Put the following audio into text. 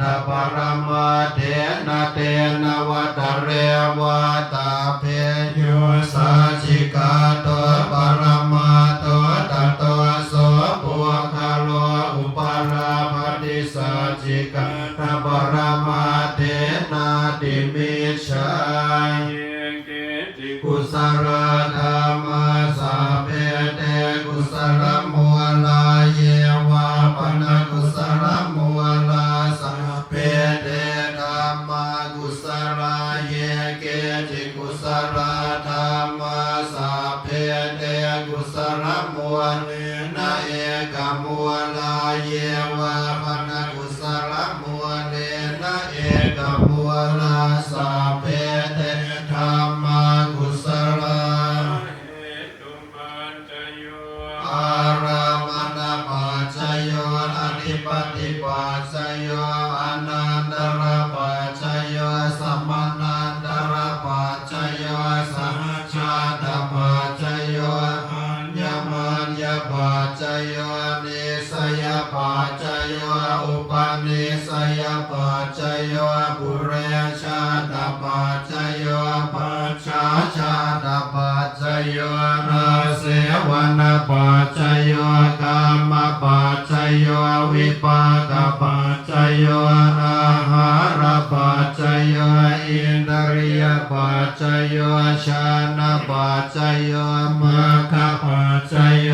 ตปรมาเทนะเตนะวัตเรวะตาเพโยสัจจิกาโตปรมาโตตัตโตโสปุคาโลอุปาราภติสัจจิกาตปรมาเทนะติมิจฉากุศลธรรมสัพเพเตกุศลมูลาเยวะปนกุศลมูลาสัพเพเตธัมมากุศลาเยเกจิกุศลธรรมสัพเพเตกุศลมูลนะเอกมูลาเยวะปนกุศลมูลนะเอกมูลาสัพเพเตธัมมากุศลอารามณปัจจโยอธิปติปัจจโยอนันตรปัจจโยสัมมานันตรปัจจโยสัจจตปัจจโยอัญญมัญญปัจจโยนิสยปัจจโยอุปนิสยปัจจโยปุเรชาตปัจจโยปัจฉาชาตปัจจโยราเสวนปัจจโยกามปัจจโยวิปากปัจจโยอาหารปัจจโยอินทรียปัจจโยชานะปัจจโยมรรคปัจจโย